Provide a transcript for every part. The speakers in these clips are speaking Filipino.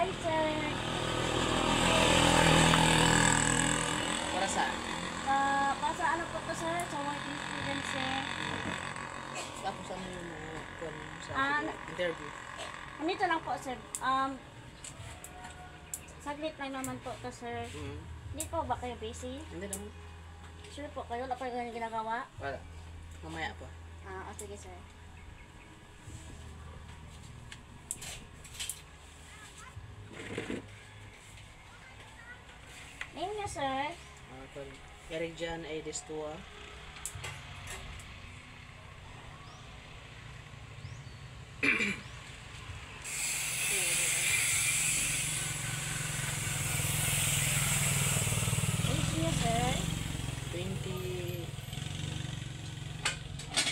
Hi, sir. Para saan? Pasa ano po to, sir? Sa working student, sir. Tapos ano yung mga kung sa interview? Nandito lang po, sir. Saglit lang naman po to, sir. Hindi po ba kayo busy? Hindi naman. Sure po kayo? Wala pa yung ginagawa? Wala. Mamaya pa. Sige, sir. Name niya, sir? Eric Jan A. Destua. Age niya, sir? 20...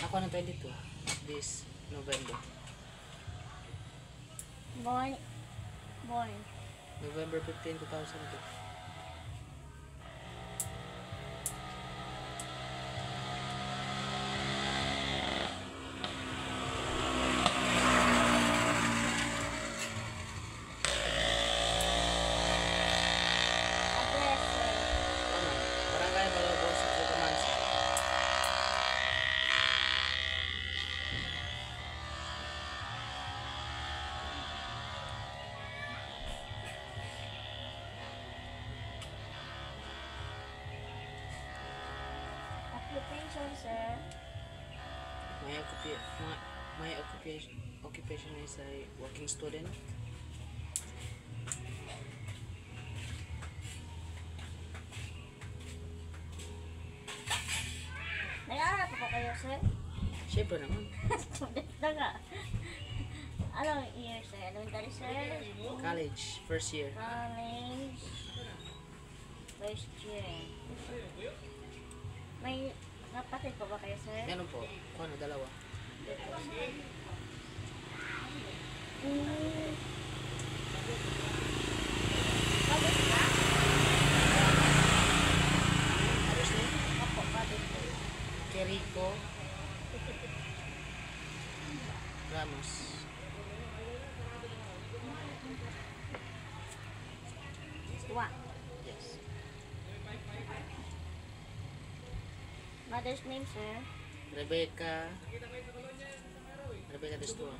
Ako na 22. This November. Born. November 15, 2002. Address, sir? Tama. Barangay Balobos sa Tucamansa. Occupation, sir? My occupation is a working student. Nag-aaral po kayo, sir? Siyempre naman. Student na nga. Anong year, sir? Elementary, sir? College, first year. College. First year. May kapatid po ba kayo, sir? Meron po. Kung ano, dalawa. Kapatid ka? Tapos na, Opo, kapatid po. Kerico Ramos. Wa. Yes. Mother's name, sir? Rebecca Destua.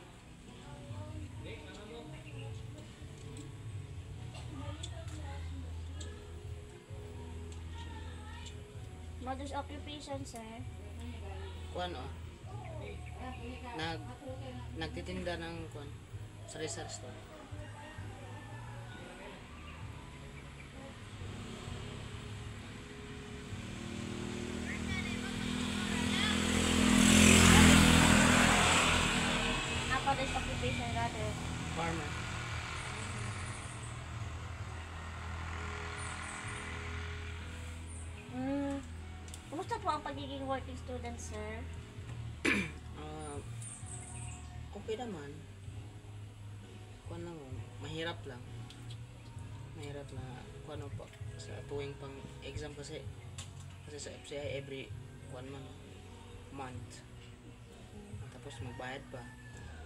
Mother's occupation, sir? Kung ano, nagtitinda ng sari-sari store. Father's occupation, rather. Farmer. Kumusta po ang pagiging working student, sir? Okay naman. Kung lang, mahirap lang. Mahirap na, kung ano po, sa tuwing pang exam kasi sa FCI every 1 month. Tapos magbayad pa.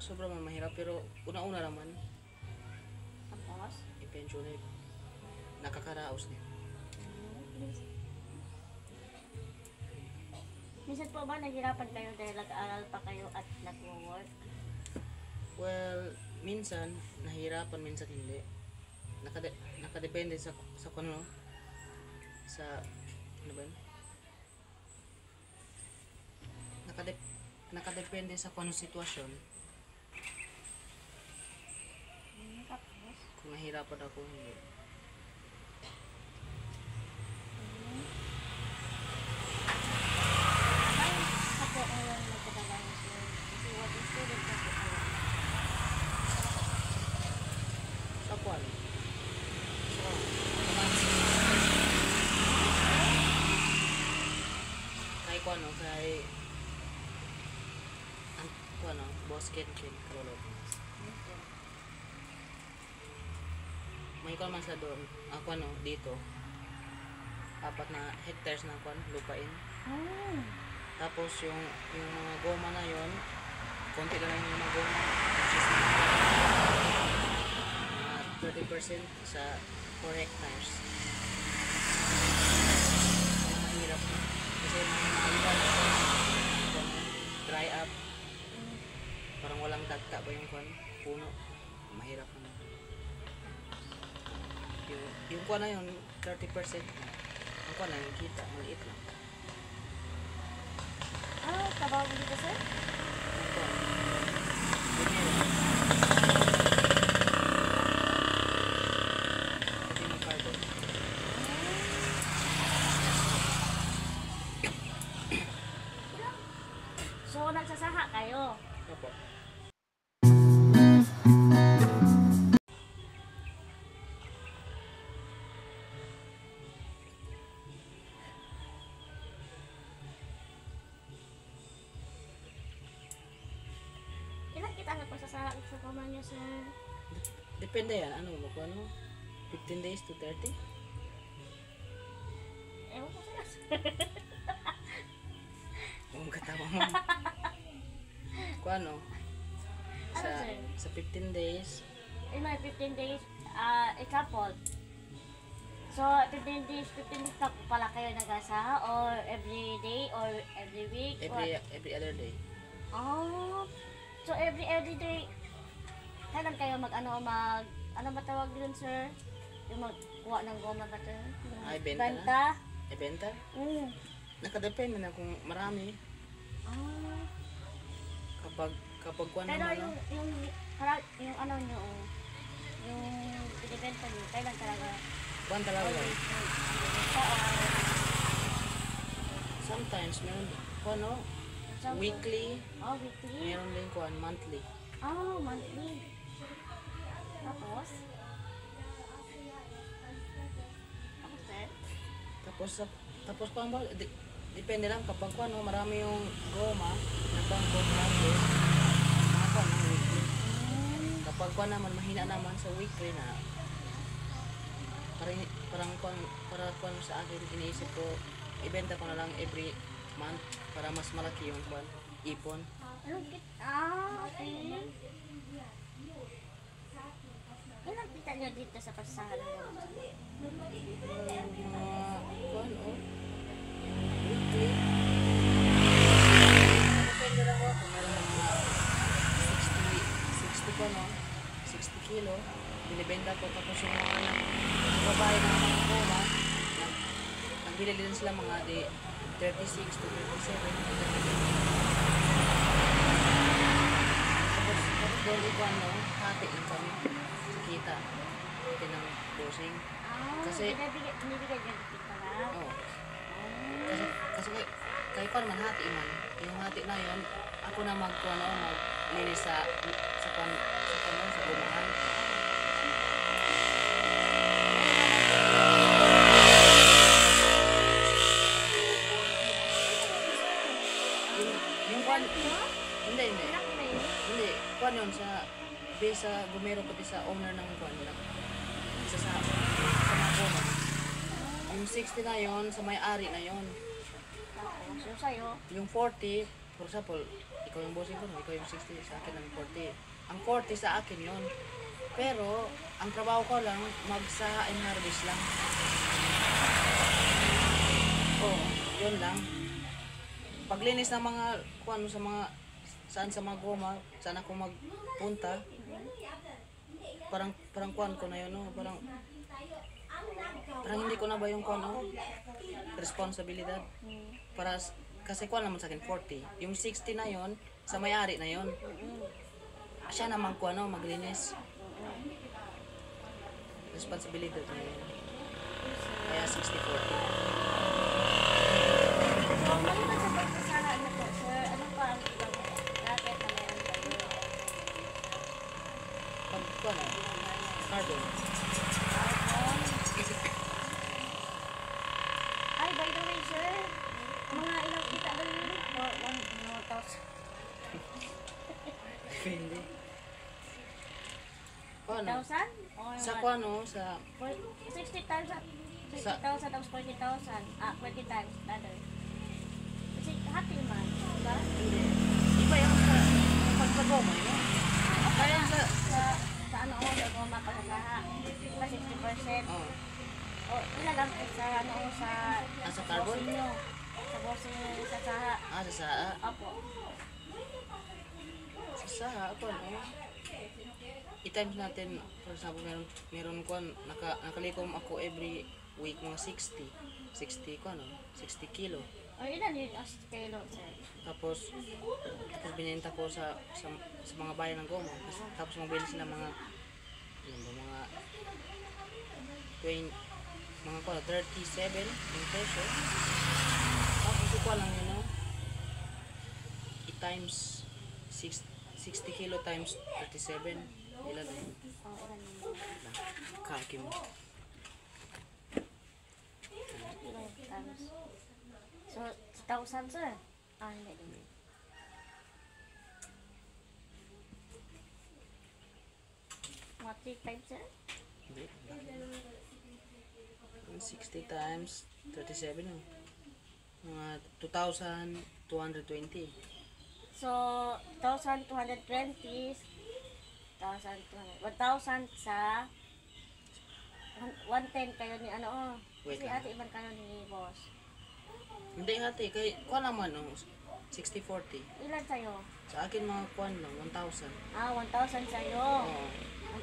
Sobrang mahirap pero una-una naman, Tapos? eventually, nakakaraos niya. Minsan po ba nahirapan kayo dahil nag-aaral pa kayo at nag-work? Well, minsan nahirapan, minsan hindi. Nakadepende sa ano, sa ano ba yun? Nakadepende sa kung anong sitwasyon. Tapos? Kung nahirapan ako, hindi. Ako ngayon nagkadalayan, sir. Kasi working student na po kayo. Sa kwan? Kay kwan, no? Kay kwan, no? Boss Ken Kalolot. May kwan man sa doon. Ako ano, dito. 4 na hectares na kwan, lupain. Tapos yung mga goma na yon, konti lang yung mga goma. Which is mga 30% sa 4 hectares. Mahirap na. Kasi mga dry up. Parang walang dagta ba yung puno. Mahirap na. Yung kuha na yun, 30%. Ang kuha na yung kita, maliit lang. Ah, trabaho mo dito, sir? Yung kuha. Ganyan. Ito yung carbon. So, nagsasaha kayo. Opo. Ilan kita nga pagsasaha sa paman niyo, sir? Depende yan. Ano mo? 15 days to 30? Ewan ko sir. Kung katawa mo. Kung ano? Sa, Ano, sir? sa 15 days, In my 15 days, example. So, 15 days na pala kayo nag-asaha or every day or every week? every other day. Oh, so every day, kailan kayo ano ba tawag dun, sir? Yung magkuha ng goma ba ito? Ay, benta Benta? E benta? Mm. Nakadepende na kung marami. Ah. Kapag kuha Pero naman, yung ano nyo, yung pinibenta nyo, kailan talaga? kuha talaga. Always, benta or Sometimes, meron, kuha no, example? weekly, Oh, weekly? meron din kuha, monthly. Oh, monthly. Tapos? Tapos, sir? Tapos kuha ba, depende lang kapag kuha no, marami yung goma, nagpangkot natin, mga kuha no, weekly. Kapag kuha naman, mahina naman sa weekly na, para kuha sa akin, iniisip ko, ibenta ko na lang every month para mas malaki yung kuha, ipon. Okay. Ilang kita nyo dito sa pasahan mo? Kuha no, weekly. Depende lang ko kung meron ng mga 60 ko no, 60 kilo, binibenta ko tapos yung mga babae ng mga goma, nagbili din sila mga 36 to 37. Tapos doon ikaw no, hatiin kami sa kita. Hati ng dosing. Kasi- binibigay dyan kita lang. Oo. Kasi kay ko naman hati man. Yung hati na yun, ako na maglinis sa gumahan. Yung kwan, hindi. Ilang na yun? Hindi, kwan yun sa gumero pati sa owner ng kwan nila. Sa mga goma. Yung 60 na yun, sa may-ari na yun. Tapos, yung sa'yo, Yung 40, for example, ikaw yung bossing ko, no? Ikaw yung 60, sa akin ang 40. Ang 40 sa akin yun. Pero, ang trabaho ko lang, magsaha and harvest lang. Oo, yun lang. Paglinis ng mga, kung ano, saan sa mga goma, saan ako magpunta, parang kuan ko na yun, no? Parang hindi ko na ba yung kuan, no? Responsibilidad. Kasi kuan naman sa akin, 40. Yung 60 na yon sa may-ari na yon. Siya naman kuan, no? Maglinis. Responsibilidad na yun. Kaya 60-40. so, maliban sa pagsasahan na po, sir, ano pa ang ibang racket na meron kayo? Pag kuan, no? Carbon. Ay, by the way, sir, mga ilang kita ba yun? Or 1,000? Depende. Kuan, 1,000? no? Or Sa what? kuan, no? Sa 60,000. 60,000 tapos 40,000. 20 times, rather. Kasi happy man, diba? hindi. Iba yung sa pagpagoma, no? Kaya sa Sa ano o, sa goma pagkasaha. Diba 60%? Oh. O, ilagang ko sa ano o, sa Sa carbon? bossing nyo. Sa bossing nyo sa saha. Sa saa. Opo. Sa saa, ako ano. I-times natin, for example, meron ko, nakalikom ako every week mga 60 ko ano, 60 kilo. O, ilan yun as kilo, sir? Tapos binenta ko sa mga bayan ng goma. Tapos mabili sila mga ano ba, mga 20, mga 37 yung peso. Tapos ikuha lang yun, no? I-times 60 kilo times 37. Ilan yun? O, ilan yun? Kalki mo. Ilan times? So, 1,000, sir? Ah, hindi din. Mga 3 times, sir? Hindi. 60 times 37, no? Mga 2,220. So, 1,220, 1,000 sa 110 kayo ni ano oh. Wait Kasi lang. ate iban kayo ni boss. Hindi hati, kay kuha naman, no? 60-40. Ilan sa'yo? Sa akin mga kuhan lang, 1,000. Ah, 1,000 sa'yo. Oo.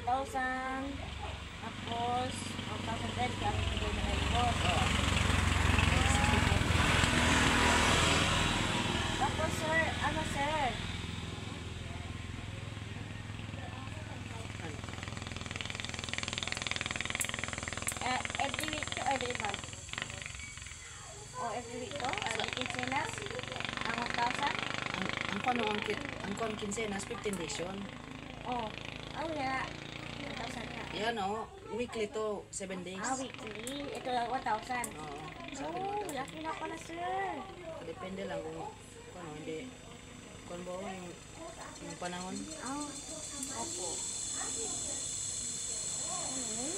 1,000. Tapos, 1,020 ang bigay na ni boss. Oo. Tapos sir, ano sir? Ano? Every week to every month? O every week to? Every quincenas? Ang 1,000? Ang kuhan kinsenas, 15 days yun. Oh, ang nga. 1,000 nga. Yan o, weekly to, 7 days. Ah, weekly. Ito lang 1,000. Oo. Sa akin, Oh, 1,000. laki na pala sir. Depende lang kung ano, hindi. Kung ba yung panahon. Ah, opo. Hmm.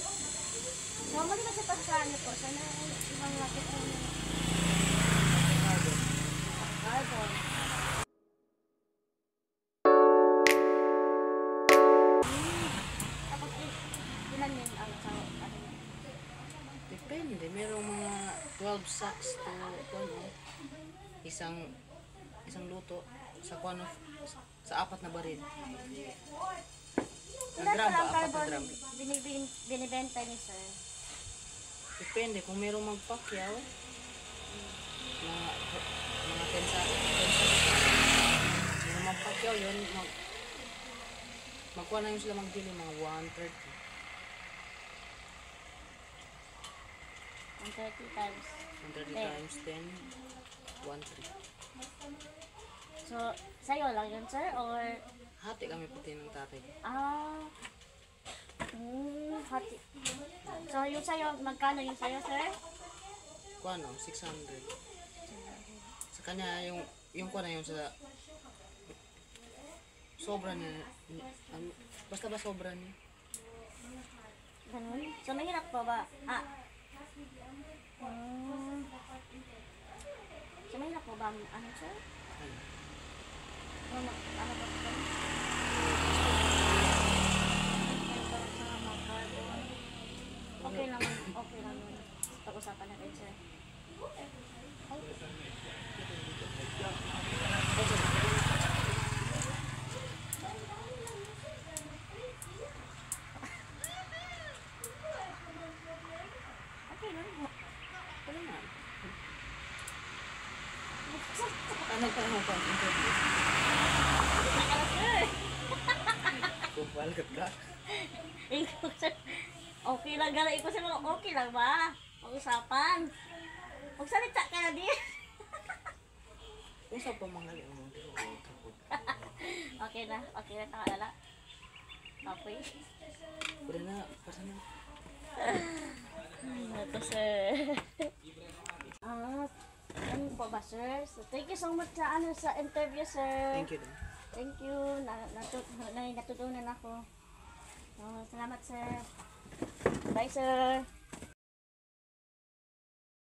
So, mali ba sa pagkano po? Sana ibang laki po ng carbon. Tapos, ilan yun ang sa ano? Depende, merong mga 12 sacks to ano, isang luto sa kuano, sa 4 na baril. Ilan Gram pa lang ba? 4 na carbon gram. binibenta ni sir? Depende kung merong magpakyaw. Mga 10 sacks. Merong magpakyaw yun, magkuha na yun sila magbili mga 130. 130 times. 130 times 10, 130. So, sa'yo lang yun sir? Or, Hati kami pati ng tatay. hati. So, yung sa'yo, magkano yung sa'yo sir? Kuano, 600. Sa kanya yung kuana yun sa sobra niya. Basta ba sobra niya? Ganun? So, mahirap pa ba? So, mahirap pa ba? Ano sir? Ano? Ano ba ito? Okay lang, okay lang yun. Pag-usapan natin sir. Okay lang. Ano nga? Ano ka mo pa interview? Nakala sir! Kupal ka. Okay lang, galay ko sila. Okay lang ba? Pag-usapan. Magsalita ka na di. Kung sa pamangali mo. Okay na, takalala. Okay. Pwede na, pasa na. Ito sir. Ano po ba sir? So, thank you so much sa sa interview sir. Thank you din. Thank you. Natutunan ako. Salamat sir. Bye sir.